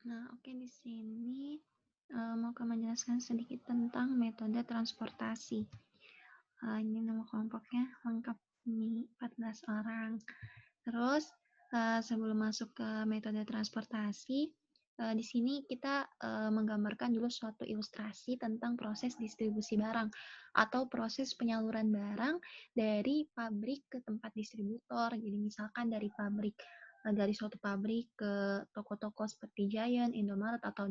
Nah, oke, di sini mau menjelaskan sedikit tentang metode transportasi. Ini nama kelompoknya lengkap nih, 14 orang. Terus sebelum masuk ke metode transportasi, di sini kita menggambarkan dulu suatu ilustrasi tentang proses distribusi barang atau proses penyaluran barang dari pabrik ke tempat distributor. Jadi misalkan dari suatu pabrik ke toko-toko seperti Giant, Indomaret atau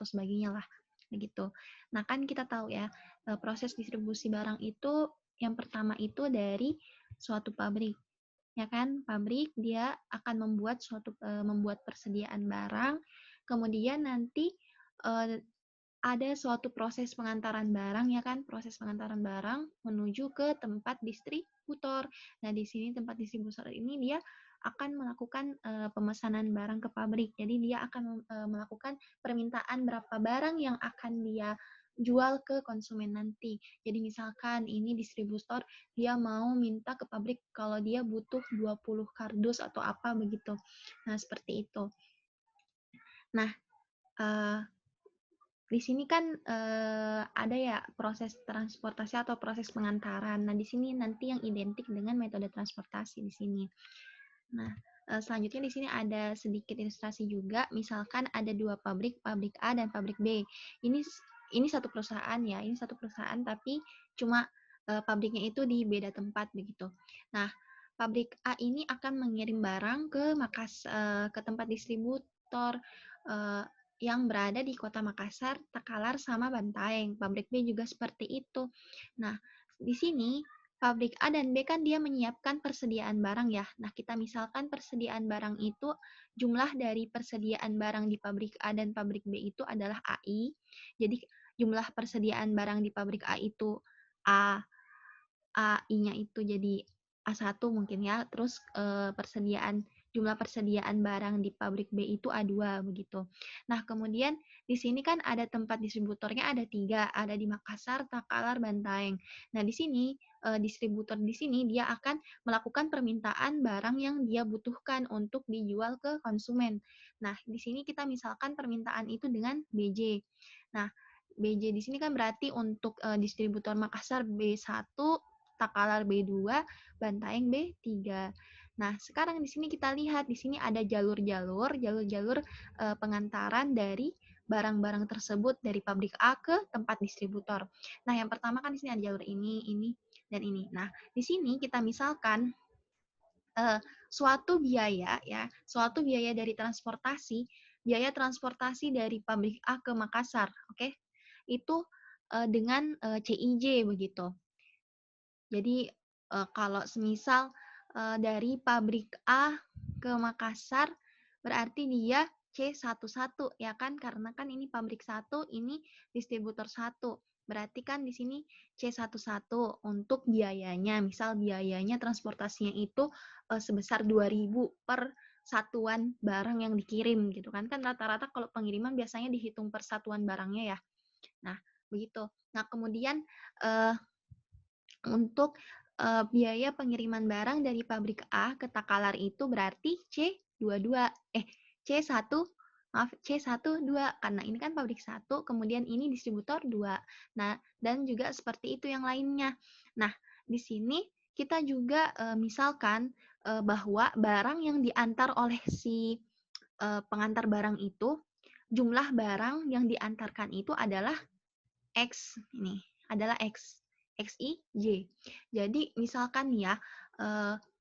sebagainya lah, begitu. Nah, kan kita tahu ya, proses distribusi barang itu yang pertama itu dari suatu pabrik. Ya kan, pabrik dia akan membuat persediaan barang, kemudian nanti ada suatu proses pengantaran barang, ya kan, proses pengantaran barang menuju ke tempat distributor. Nah, di sini tempat distributor ini dia akan melakukan pemesanan barang ke pabrik. Jadi dia akan melakukan permintaan berapa barang yang akan dia jual ke konsumen nanti. Jadi misalkan ini distributor dia mau minta ke pabrik kalau dia butuh 20 kardus atau apa begitu. Nah, seperti itu. Nah, di sini kan ada ya proses transportasi atau proses pengantaran. Nah, di sini nanti yang identik dengan metode transportasi di sini. Nah, selanjutnya di sini ada sedikit ilustrasi juga. Misalkan ada dua pabrik, pabrik A dan pabrik B. Ini satu perusahaan ya, ini satu perusahaan tapi cuma pabriknya itu di beda tempat begitu. Nah, pabrik A ini akan mengirim barang ke tempat distributor yang berada di Kota Makassar, Takalar, sama Bantaeng. Pabrik B juga seperti itu. Nah, di sini pabrik A dan B kan dia menyiapkan persediaan barang ya. Nah, kita misalkan persediaan barang itu, jumlah dari persediaan barang di pabrik A dan pabrik B itu adalah AI. Jadi jumlah persediaan barang di pabrik A itu A, AI-nya itu jadi A1 mungkin ya. Terus jumlah persediaan barang di pabrik B itu A2 begitu. Nah, kemudian di sini kan ada tempat distributornya ada 3, ada di Makassar, Takalar, Bantaeng. Nah, di sini distributor di sini dia akan melakukan permintaan barang yang dia butuhkan untuk dijual ke konsumen. Nah, di sini kita misalkan permintaan itu dengan BJ. Nah, BJ di sini kan berarti untuk distributor Makassar B1, Takalar B2, Bantaeng B3. Nah, sekarang di sini kita lihat di sini ada jalur-jalur pengantaran dari barang-barang tersebut dari pabrik A ke tempat distributor. Nah, yang pertama kan di sini ada jalur ini, dan ini. Nah, di sini kita misalkan suatu biaya dari biaya transportasi dari pabrik A ke Makassar, oke? Itu dengan CIJ begitu. Jadi kalau semisal dari pabrik A ke Makassar berarti dia C11 ya kan, karena kan ini pabrik 1, ini distributor 1. Berarti kan di sini C11 untuk biayanya. Misal biayanya transportasinya itu sebesar 2.000 per satuan barang yang dikirim gitu kan. Kan rata-rata kalau pengiriman biasanya dihitung per satuan barangnya ya. Nah, begitu. Nah, kemudian untuk biaya pengiriman barang dari pabrik A ke Takalar itu berarti C1 2 karena ini kan pabrik 1, kemudian ini distributor 2. Nah, dan juga seperti itu yang lainnya. Nah, di sini kita juga misalkan bahwa barang yang diantar oleh si pengantar barang itu, jumlah barang yang diantarkan itu adalah X, ini adalah XIJ. Jadi misalkan ya,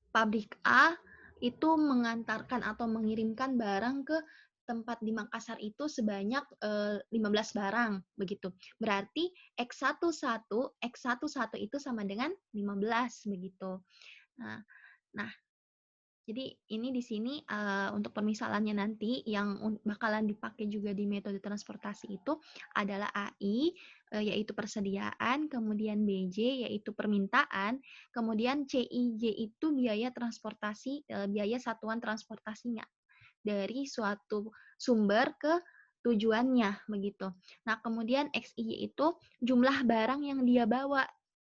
pabrik A itu mengantarkan atau mengirimkan barang ke tempat di Makassar itu sebanyak 15 barang begitu. Berarti X11 itu sama dengan 15 begitu. Nah, nah jadi ini di sini untuk permisalannya nanti yang bakalan dipakai juga di metode transportasi itu adalah AI, yaitu persediaan, kemudian BJ yaitu permintaan, kemudian CIJ itu biaya transportasi, biaya satuan transportasinya dari suatu sumber ke tujuannya begitu. Nah, kemudian XIY itu jumlah barang yang dia bawa,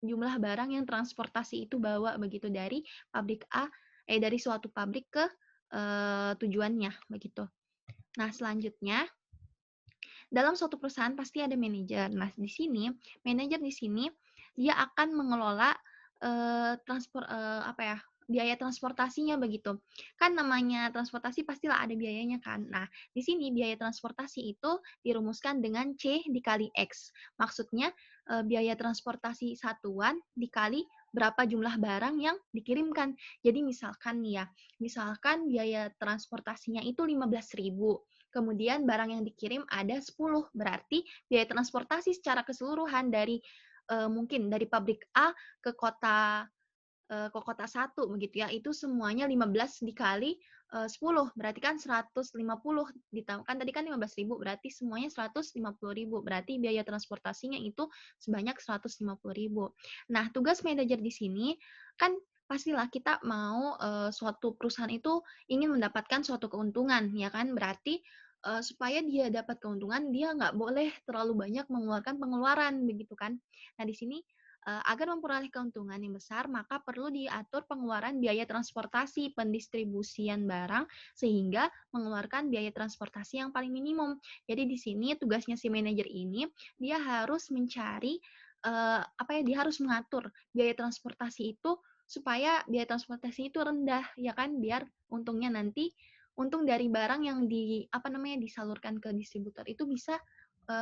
jumlah barang yang transportasi itu bawa begitu dari pabrik A dari suatu pabrik ke tujuannya begitu. Nah, selanjutnya dalam suatu perusahaan pasti ada manajer. Nah, di sini manajer di sini dia akan mengelola apa ya, biaya transportasinya begitu. Kan namanya transportasi pastilah ada biayanya kan. Nah, di sini biaya transportasi itu dirumuskan dengan C dikali X. Maksudnya biaya transportasi satuan dikali berapa jumlah barang yang dikirimkan. Jadi misalkan nih ya, misalkan biaya transportasinya itu 15.000. Kemudian barang yang dikirim ada 10, berarti biaya transportasi secara keseluruhan dari mungkin dari pabrik A ke kota ke kota satu begitu ya, itu semuanya 15 dikali 10, berarti kan 150 kan tadi kan 15.000 berarti semuanya 150.000, berarti biaya transportasinya itu sebanyak 150.000. Nah, tugas manajer di sini kan pastilah kita mau suatu perusahaan itu ingin mendapatkan suatu keuntungan, ya kan? Berarti supaya dia dapat keuntungan, dia nggak boleh terlalu banyak mengeluarkan pengeluaran, begitu kan? Nah, di sini agar memperoleh keuntungan yang besar, maka perlu diatur pengeluaran biaya transportasi pendistribusian barang sehingga mengeluarkan biaya transportasi yang paling minimum. Jadi di sini tugasnya si manajer ini dia harus mencari apa ya, dia harus mengatur biaya transportasi itu supaya biaya transportasi itu rendah ya kan, biar untungnya nanti untung dari barang yang apa namanya disalurkan ke distributor itu bisa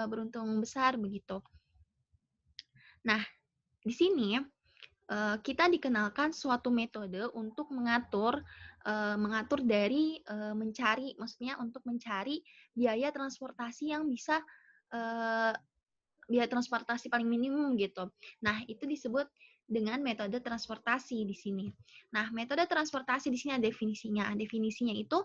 beruntung besar begitu. Nah, di sini kita dikenalkan suatu metode untuk mengatur dari mencari, maksudnya untuk mencari biaya transportasi yang bisa eh, biaya transportasi paling minimum gitu. Nah, itu disebut dengan metode transportasi di sini. Nah, metode transportasi di sini ada definisinya. Definisinya itu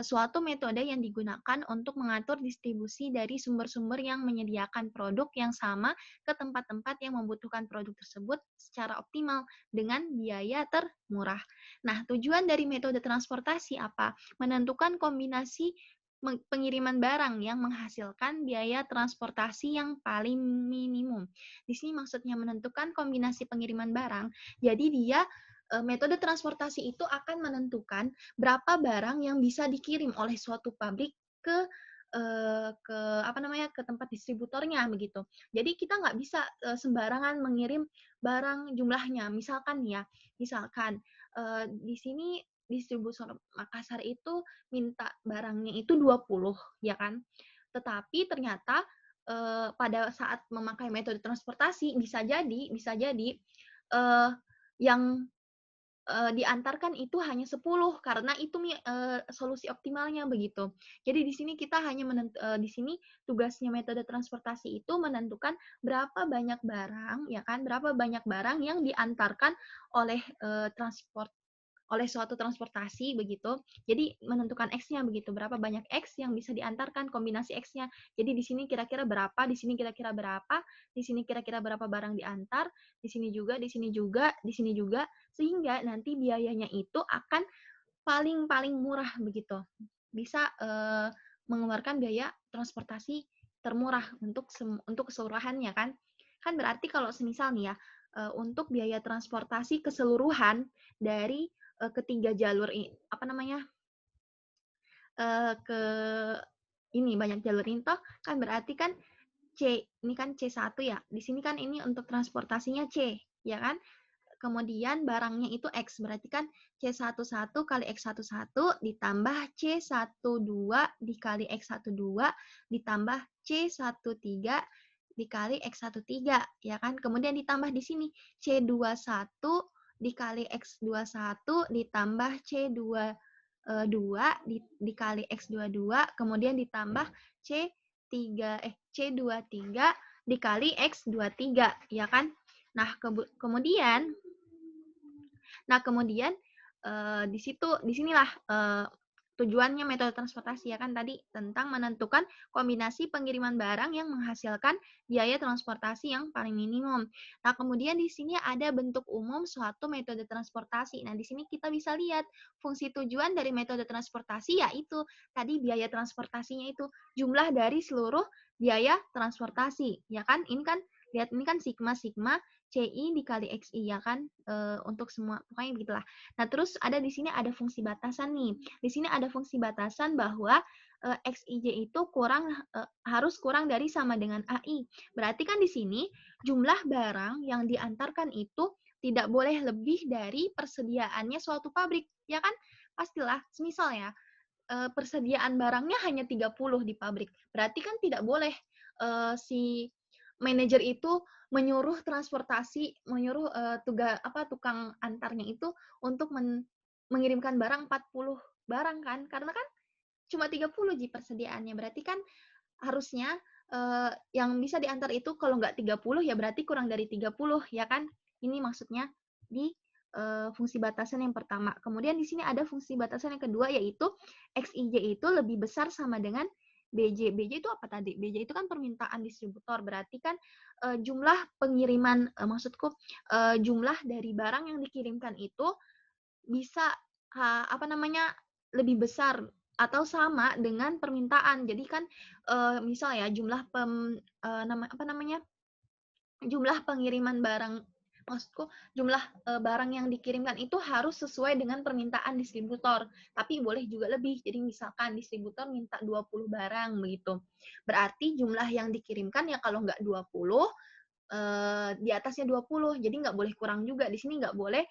suatu metode yang digunakan untuk mengatur distribusi dari sumber-sumber yang menyediakan produk yang sama ke tempat-tempat yang membutuhkan produk tersebut secara optimal dengan biaya termurah. Nah, tujuan dari metode transportasi apa? Menentukan kombinasi pengiriman barang yang menghasilkan biaya transportasi yang paling minimum. Di sini maksudnya menentukan kombinasi pengiriman barang. Jadi dia metode transportasi itu akan menentukan berapa barang yang bisa dikirim oleh suatu pabrik ke apa namanya ke tempat distributornya begitu. Jadi kita nggak bisa sembarangan mengirim barang jumlahnya. Misalkan ya, misalkan di sini distributor Makassar itu minta barangnya itu 20, ya kan? Tetapi ternyata pada saat memakai metode transportasi bisa jadi yang diantarkan itu hanya 10 karena itu solusi optimalnya begitu. Jadi di sini kita hanya di sini tugasnya metode transportasi itu menentukan berapa banyak barang ya kan, berapa banyak barang yang diantarkan oleh oleh suatu transportasi begitu. Jadi menentukan X-nya begitu, berapa banyak X yang bisa diantarkan, kombinasi X-nya. Jadi di sini kira-kira berapa, di sini kira-kira berapa, di sini kira-kira berapa barang diantar, di sini juga, di sini juga, di sini juga, sehingga nanti biayanya itu akan paling murah begitu. Bisa mengeluarkan biaya transportasi termurah untuk keseluruhannya kan. Kan berarti kalau semisal nih ya, untuk biaya transportasi keseluruhan dari ketiga jalur apa namanya ke ini banyak jalur ini toh kan berarti kan ini kan C1 ya. Di sini kan ini untuk transportasinya C, ya kan? Kemudian barangnya itu X, berarti kan C11 kali X11 ditambah C12 dikali X12 ditambah C13 dikali X13, ya kan? Kemudian ditambah di sini C21 dikali X21 ditambah C22 dikali X22, kemudian ditambah C23 dikali X23, ya kan? Nah, kemudian di sinilah tujuannya metode transportasi ya kan tadi tentang menentukan kombinasi pengiriman barang yang menghasilkan biaya transportasi yang paling minimum. Nah, kemudian di sini ada bentuk umum suatu metode transportasi. Nah, di sini kita bisa lihat fungsi tujuan dari metode transportasi yaitu tadi biaya transportasinya itu jumlah dari seluruh biaya transportasi, ya kan? Ini kan lihat ini kan sigma sigma CI dikali XI ya kan, untuk semua, pokoknya begitulah. Nah, terus ada di sini ada fungsi batasan nih. Di sini ada fungsi batasan bahwa XIJ itu harus kurang dari sama dengan AI. Berarti kan di sini jumlah barang yang diantarkan itu tidak boleh lebih dari persediaannya suatu pabrik, ya kan? Pastilah, semisal ya, persediaan barangnya hanya 30 di pabrik. Berarti kan tidak boleh si manajer itu menyuruh menyuruh tukang antarnya itu untuk mengirimkan barang 40 barang kan? Karena kan cuma 30 ji persediaannya. Berarti kan harusnya yang bisa diantar itu kalau nggak 30 ya berarti kurang dari 30 ya kan? Ini maksudnya di fungsi batasan yang pertama. Kemudian di sini ada fungsi batasan yang kedua yaitu XIJ itu lebih besar sama dengan BJ. BJ itu apa tadi? BJ itu kan permintaan distributor. Berarti kan jumlah pengiriman maksudku jumlah dari barang yang dikirimkan itu bisa apa namanya lebih besar atau sama dengan permintaan. Jadi kan misal ya apa namanya jumlah pengiriman barang maksudku jumlah barang yang dikirimkan itu harus sesuai dengan permintaan distributor, tapi boleh juga lebih. Jadi misalkan distributor minta 20 barang begitu. Berarti jumlah yang dikirimkan ya kalau nggak 20 di atasnya 20. Jadi nggak boleh kurang juga. Di sini nggak boleh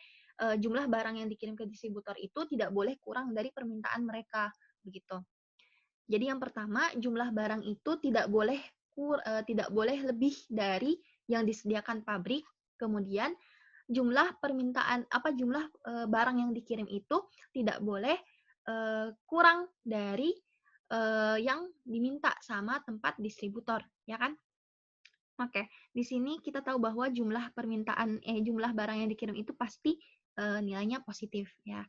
jumlah barang yang dikirim ke distributor itu tidak boleh kurang dari permintaan mereka begitu. Jadi yang pertama, jumlah barang itu tidak boleh lebih dari yang disediakan pabrik. Kemudian jumlah barang yang dikirim itu tidak boleh kurang dari yang diminta sama tempat distributor, ya kan? Oke, di sini kita tahu bahwa jumlah barang yang dikirim itu pasti nilainya positif ya.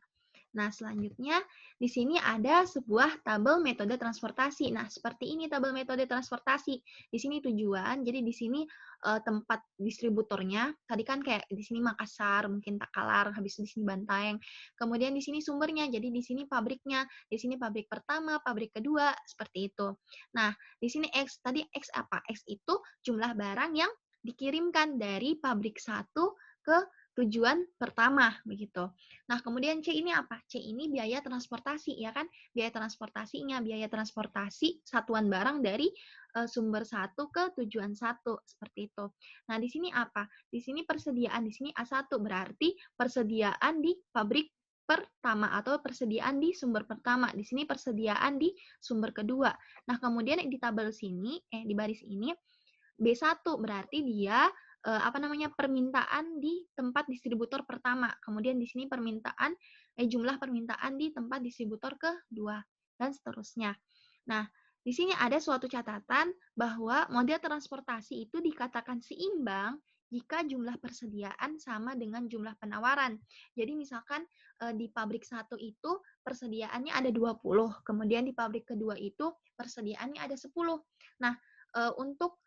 Nah, selanjutnya di sini ada sebuah tabel metode transportasi. Nah, seperti ini tabel metode transportasi. Di sini tujuan, jadi di sini tempat distributornya. Tadi kan kayak di sini Makassar, mungkin Takalar, habis di sini Bantaeng. Kemudian di sini sumbernya, jadi di sini pabriknya. Di sini pabrik pertama, pabrik kedua, seperti itu. Nah, di sini X, tadi X apa? X itu jumlah barang yang dikirimkan dari pabrik satu ke tujuan pertama begitu. Nah, kemudian C ini apa? C ini biaya transportasi ya kan? Biaya transportasinya, biaya transportasi satuan barang dari sumber satu ke tujuan satu seperti itu. Nah, di sini apa? Di sini persediaan, di sini A1 berarti persediaan di pabrik pertama atau persediaan di sumber pertama. Di sini persediaan di sumber kedua. Nah, kemudian di tabel sini di baris ini B1 berarti dia permintaan di tempat distributor pertama. Kemudian di sini jumlah permintaan di tempat distributor kedua dan seterusnya. Nah, di sini ada suatu catatan bahwa model transportasi itu dikatakan seimbang jika jumlah persediaan sama dengan jumlah penawaran. Jadi misalkan di pabrik satu itu persediaannya ada 20, kemudian di pabrik kedua itu persediaannya ada 10. Nah, untuk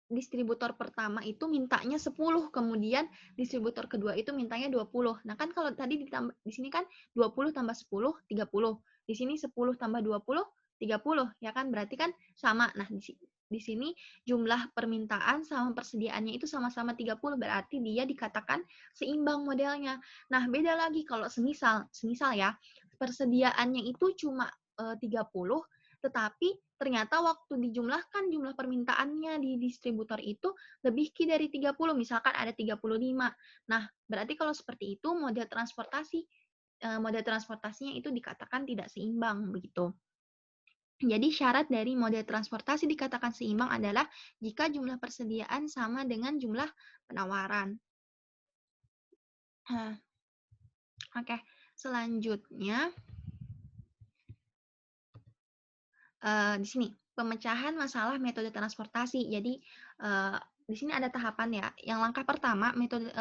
distributor pertama itu mintanya 10, kemudian distributor kedua itu mintanya 20. Nah, kan kalau tadi di sini kan 20 tambah 10, 30. Di sini 10 tambah 20, 30, ya kan? Berarti kan sama. Nah, di sini jumlah permintaan sama persediaannya itu sama-sama 30, berarti dia dikatakan seimbang modelnya. Nah, beda lagi kalau semisal ya, persediaannya itu cuma 30, tetapi ternyata waktu dijumlahkan jumlah permintaannya di distributor itu lebih dari 30, misalkan ada 35. Nah, berarti kalau seperti itu model transportasinya itu dikatakan tidak seimbang begitu. Jadi syarat dari model transportasi dikatakan seimbang adalah jika jumlah persediaan sama dengan jumlah penawaran. Oke, selanjutnya di sini pemecahan masalah metode transportasi. Jadi di sini ada tahapan ya. Yang langkah pertama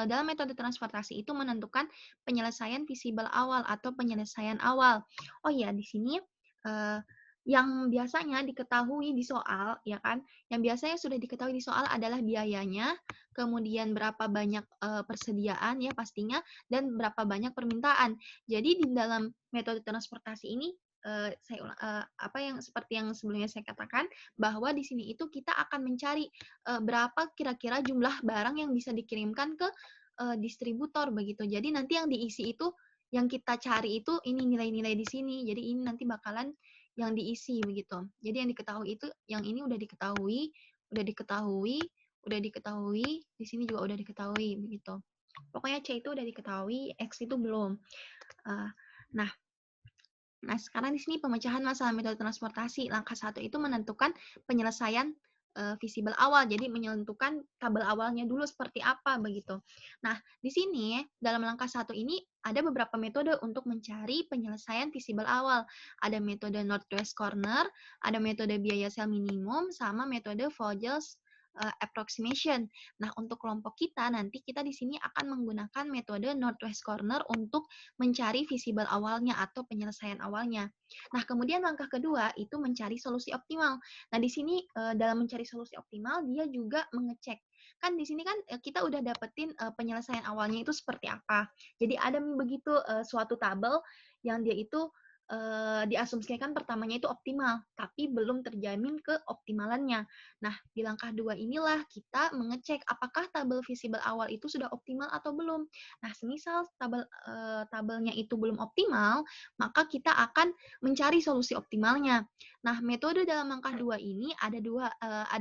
dalam metode transportasi itu menentukan penyelesaian visible awal atau penyelesaian awal. Oh iya, di sini yang biasanya diketahui di soal ya kan, yang biasanya sudah diketahui di soal adalah biayanya, kemudian berapa banyak persediaan ya pastinya, dan berapa banyak permintaan. Jadi di dalam metode transportasi ini apa yang seperti yang sebelumnya saya katakan, bahwa di sini itu kita akan mencari berapa kira-kira jumlah barang yang bisa dikirimkan ke distributor begitu. Jadi nanti yang diisi itu yang kita cari itu ini nilai-nilai di sini. Jadi ini nanti bakalan yang diisi begitu. Jadi yang diketahui itu yang ini udah diketahui, udah diketahui, udah diketahui, di sini juga udah diketahui begitu. Pokoknya C itu udah diketahui, X itu belum. Uh, nah, Nah, sekarang di sini pemecahan masalah metode transportasi. Langkah 1 itu menentukan penyelesaian visible awal. Jadi menentukan tabel awalnya dulu seperti apa begitu. Nah, di sini dalam langkah 1 ini ada beberapa metode untuk mencari penyelesaian visible awal. Ada metode northwest corner, ada metode biaya sel minimum, sama metode Vogel's approximation. Nah, untuk kelompok kita nanti kita di sini akan menggunakan metode northwest corner untuk mencari visible awalnya atau penyelesaian awalnya. Nah, kemudian langkah kedua itu mencari solusi optimal. Nah, di sini dalam mencari solusi optimal dia juga mengecek. Kan di sini kan kita udah dapetin penyelesaian awalnya itu seperti apa. Jadi ada begitu suatu tabel yang dia itu diasumsikan pertamanya itu optimal, tapi belum terjamin keoptimalannya. Nah, di langkah 2 inilah kita mengecek apakah tabel visible awal itu sudah optimal atau belum. Nah, semisal tabelnya itu belum optimal, maka kita akan mencari solusi optimalnya. Nah, metode dalam langkah 2 ini ada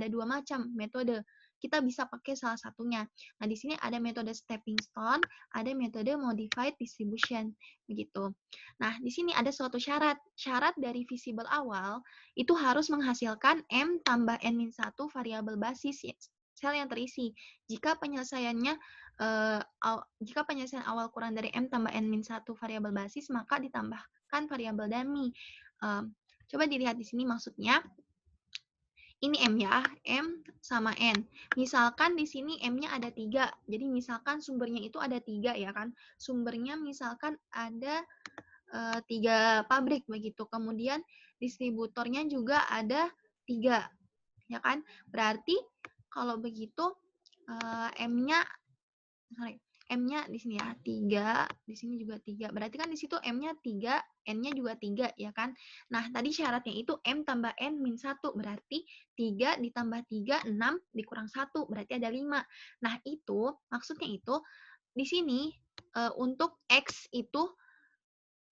dua macam metode. Kita bisa pakai salah satunya. Nah, di sini ada metode stepping stone, ada metode modified distribution, begitu. Nah, di sini ada suatu syarat. Syarat dari visible awal itu harus menghasilkan M tambah N-1 variabel basis sel yang terisi. Jika penyelesaiannya jika penyelesaian awal kurang dari M tambah N-1 variabel basis, maka ditambahkan variabel dummy. Coba dilihat di sini maksudnya. Ini M ya, M sama N. Misalkan di sini M-nya ada 3, jadi misalkan sumbernya itu ada 3 ya kan. Sumbernya misalkan ada 3 pabrik begitu. Kemudian distributornya juga ada 3, ya kan. Berarti kalau begitu M-nya M-nya di sini ya 3, di sini juga 3. Berarti kan di situ M-nya 3, N-nya juga 3 ya kan. Nah, tadi syaratnya itu M tambah N min 1, berarti 3 ditambah 3, 6 dikurang 1, berarti ada 5. Nah, itu maksudnya itu di sini untuk X itu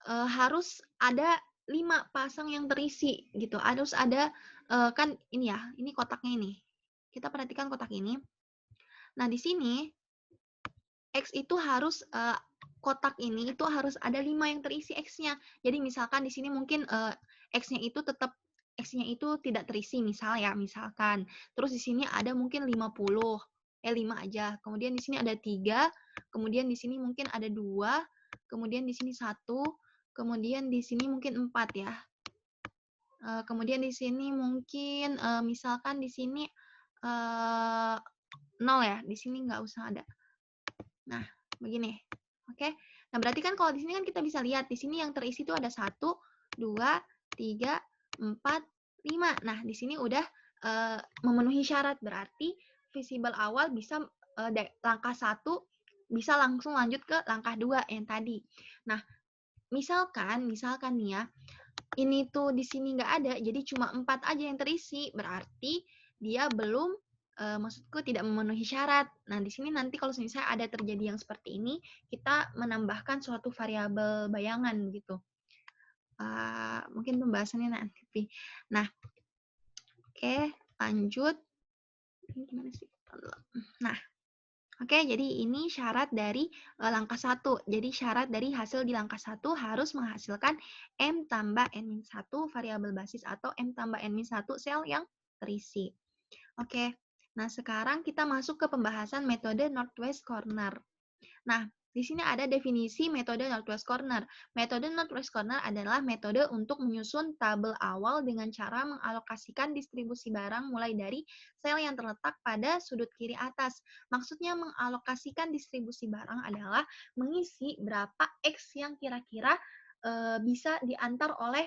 harus ada 5 pasang yang terisi gitu. Harus ada kan ini ya, ini kotaknya ini. Kita perhatikan kotak ini. Nah, di sini X itu harus kotak ini itu harus ada 5 yang terisi X-nya. Jadi misalkan di sini mungkin X-nya itu tetap X-nya itu tidak terisi misalkan. Terus di sini ada mungkin 50. 5 aja. Kemudian di sini ada 3, kemudian di sini mungkin ada 2, kemudian di sini 1, kemudian di sini mungkin 4 ya. Kemudian di sini mungkin misalkan di sini 0 ya. Di sini nggak usah ada. Nah, begini. Oke. Nah, berarti kan kalau di sini kan kita bisa lihat di sini yang terisi itu ada 1, 2, 3, 4, 5. Nah, di sini udah memenuhi syarat, berarti visible awal bisa langkah 1 bisa langsung lanjut ke langkah 2 yang tadi. Nah, misalkan nih ya, ini tuh di sini nggak ada, jadi cuma 4 aja yang terisi, berarti dia belum maksudku tidak memenuhi syarat. Nah, di sini nanti kalau misalnya ada terjadi yang seperti ini, kita menambahkan suatu variabel bayangan gitu. Mungkin pembahasannya nanti. Nah, oke, lanjut. Ini gimana sih? Nah, oke, jadi ini syarat dari langkah 1. Jadi syarat dari hasil di langkah 1 harus menghasilkan M tambah N-1 variabel basis atau M tambah N-1 sel yang terisi. Oke, nah sekarang kita masuk ke pembahasan metode Northwest Corner. Nah, di sini ada definisi metode Northwest Corner. Metode Northwest Corner adalah metode untuk menyusun tabel awal dengan cara mengalokasikan distribusi barang mulai dari sel yang terletak pada sudut kiri atas. Maksudnya mengalokasikan distribusi barang adalah mengisi berapa X yang kira-kira bisa diantar oleh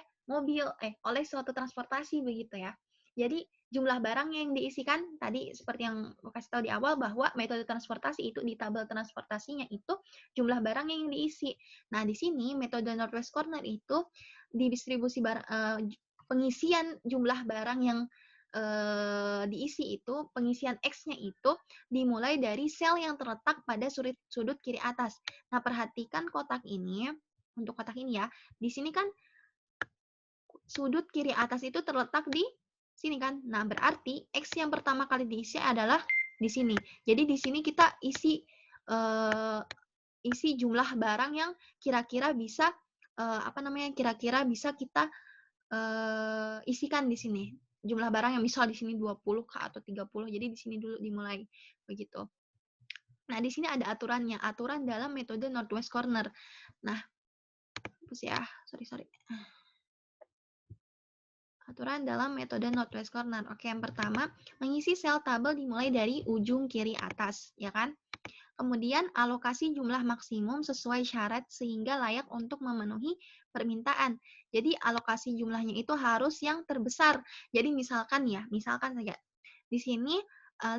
oleh suatu transportasi begitu ya. Jadi jumlah barang yang diisikan tadi seperti yang aku kasih tahu di awal bahwa metode transportasi itu di tabel transportasinya itu jumlah barang yang diisi. Nah, di sini metode Northwest Corner itu di distribusi pengisian jumlah barang yang diisi itu, pengisian X-nya itu dimulai dari sel yang terletak pada sudut kiri atas. Nah, perhatikan kotak ini, untuk kotak ini ya, di sini kan sudut kiri atas itu terletak di sini kan. Nah, berarti X yang pertama kali diisi adalah di sini. Jadi di sini kita isi jumlah barang yang kira-kira bisa kira-kira bisa kita isikan di sini. Jumlah barang yang misal di sini 20 atau 30. Jadi di sini dulu dimulai begitu. Nah, di sini ada aturannya, aturan dalam metode Northwest Corner. Nah, hapus ya. Sorry. Aturan dalam metode Northwest Corner. Oke, yang pertama, mengisi sel tabel dimulai dari ujung kiri atas, ya kan? Kemudian, alokasi jumlah maksimum sesuai syarat sehingga layak untuk memenuhi permintaan. Jadi, alokasi jumlahnya itu harus yang terbesar. Jadi, misalkan saja, di sini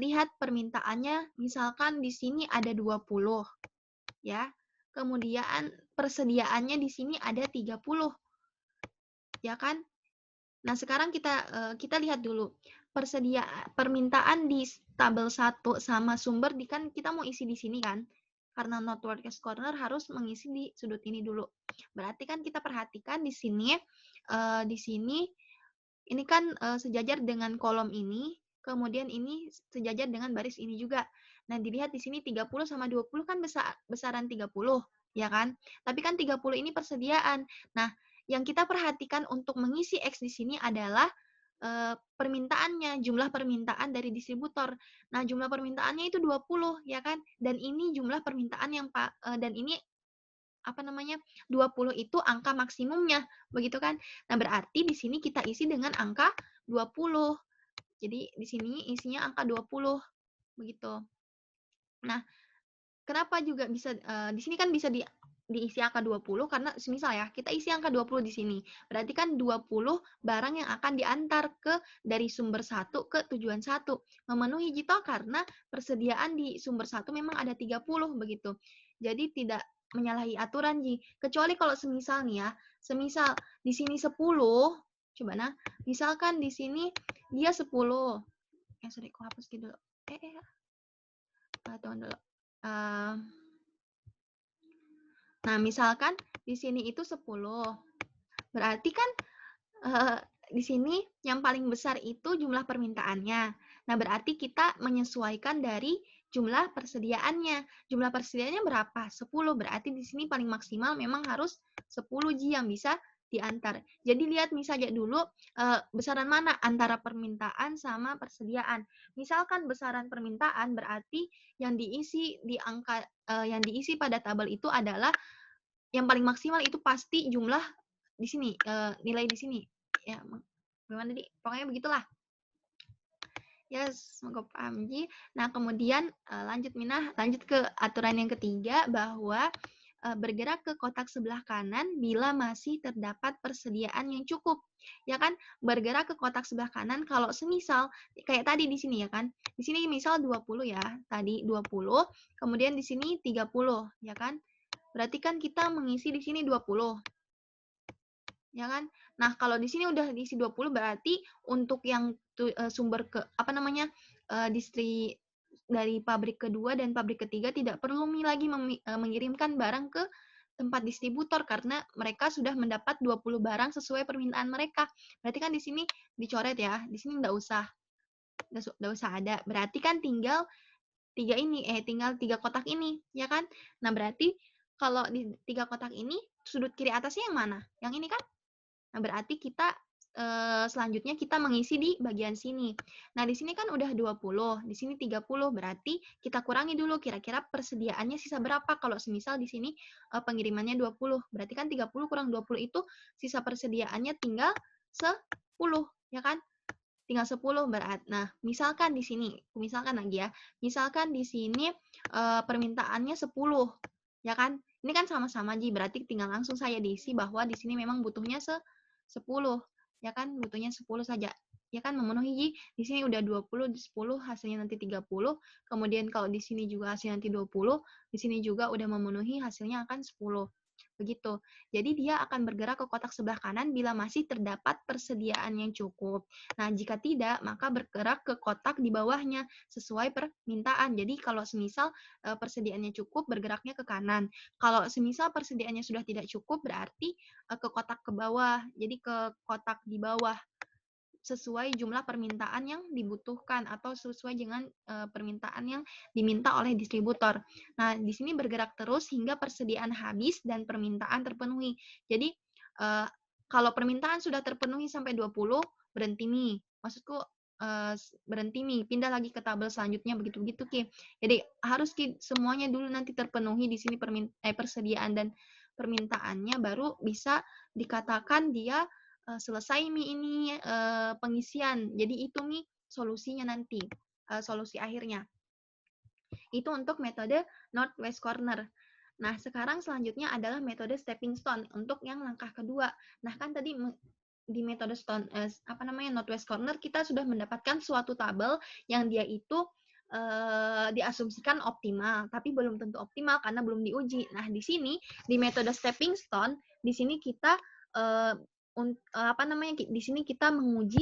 lihat permintaannya, misalkan di sini ada 20, ya. Kemudian, persediaannya di sini ada 30, ya kan? Nah, sekarang kita lihat dulu permintaan di tabel 1 sama sumber kan kita mau isi di sini kan. Karena Northwest Corner harus mengisi di sudut ini dulu. Berarti kan kita perhatikan di sini ini kan sejajar dengan kolom ini, kemudian ini sejajar dengan baris ini juga. Nah, dilihat di sini 30 sama 20 kan besaran 30, ya kan? Tapi kan 30 ini persediaan. Nah, yang kita perhatikan untuk mengisi X di sini adalah permintaannya, jumlah permintaan dari distributor. Nah, jumlah permintaannya itu 20, ya kan? Dan ini jumlah permintaan dan ini 20 itu angka maksimumnya, begitu kan? Nah, berarti di sini kita isi dengan angka 20. Jadi, di sini isinya angka 20, begitu. Nah, kenapa juga bisa di sini kan bisa diisi angka 20 karena semisal ya, kita isi angka 20 di sini. Berarti kan 20 barang yang akan diantar dari sumber 1 ke tujuan 1. Memenuhi Jito karena persediaan di sumber 1 memang ada 30 begitu. Jadi tidak menyalahi aturan Ji. Kecuali kalau semisal nih ya, semisal di sini 10, coba misalkan di sini dia 10. Sorry, aku hapus gitu dulu. Tunggu dulu. Nah, misalkan di sini itu 10. Berarti kan di sini yang paling besar itu jumlah permintaannya. Nah, berarti kita menyesuaikan dari jumlah persediaannya. Jumlah persediaannya berapa? 10. Berarti di sini paling maksimal memang harus 10 Ji yang bisa diantar. Jadi lihat misalnya dulu besaran mana antara permintaan sama persediaan. Misalkan besaran permintaan berarti yang diisi yang diisi pada tabel itu adalah yang paling maksimal itu pasti jumlah di sini, nilai di sini. Ya, gimana tadi? Pokoknya begitulah. Yes, semoga paham Ji. Nah, kemudian lanjut ke aturan yang ketiga bahwa bergerak ke kotak sebelah kanan bila masih terdapat persediaan yang cukup. Ya kan? Bergerak ke kotak sebelah kanan kalau semisal kayak tadi di sini ya kan. Di sini misal 20 ya. Tadi 20, kemudian di sini 30, ya kan? Berarti kan kita mengisi di sini 20. Ya kan? Nah, kalau di sini udah diisi 20 berarti untuk yang sumber distri dari pabrik kedua dan pabrik ketiga tidak perlu lagi mengirimkan barang ke tempat distributor karena mereka sudah mendapat 20 barang sesuai permintaan mereka. Berarti kan di sini dicoret ya. Di sini nggak usah ada. Berarti kan tinggal tinggal 3 kotak ini, ya kan? Nah, berarti kalau di 3 kotak ini sudut kiri atasnya yang mana? Yang ini kan? Nah, berarti kita selanjutnya kita mengisi di bagian sini. Nah, di sini kan udah 20, di sini 30, berarti kita kurangi dulu kira-kira persediaannya sisa berapa. Kalau semisal di sini pengirimannya 20, berarti kan 30 kurang 20 itu sisa persediaannya tinggal 10, ya kan? Tinggal 10 berarti. Nah, misalkan di sini, misalkan lagi ya, misalkan di sini permintaannya 10, ya kan? Ini kan sama-sama Ji, berarti tinggal langsung saya diisi bahwa di sini memang butuhnya 10, ya kan? Butuhnya 10 saja. ya kan memenuhi. Di sini udah 20, 10 hasilnya nanti 30. Kemudian kalau di sini juga hasilnya nanti 20, di sini juga udah memenuhi hasilnya akan 10. Begitu. Jadi dia akan bergerak ke kotak sebelah kanan bila masih terdapat persediaan yang cukup. Nah, jika tidak, maka bergerak ke kotak di bawahnya sesuai permintaan. Jadi kalau semisal persediaannya cukup, bergeraknya ke kanan. Kalau semisal persediaannya sudah tidak cukup, berarti ke kotak ke bawah. Jadi ke kotak di bawah sesuai jumlah permintaan yang dibutuhkan atau sesuai dengan permintaan yang diminta oleh distributor. Nah, di sini bergerak terus hingga persediaan habis dan permintaan terpenuhi. Jadi, kalau permintaan sudah terpenuhi sampai 20, berhenti nih. Maksudku berhenti nih, pindah lagi ke tabel selanjutnya begitu-begitu, Ki. Jadi harus Ki semuanya dulu nanti terpenuhi di sini persediaan dan permintaannya baru bisa dikatakan dia selesai Mi ini pengisian. Jadi itu Mi solusinya nanti, solusi akhirnya. Itu untuk metode northwest corner. Nah, sekarang selanjutnya adalah metode stepping stone untuk yang langkah kedua. Nah, kan tadi di metode northwest corner kita sudah mendapatkan suatu tabel yang dia itu diasumsikan optimal, tapi belum tentu optimal karena belum diuji. Nah, di sini di metode stepping stone, di sini kita di sini kita menguji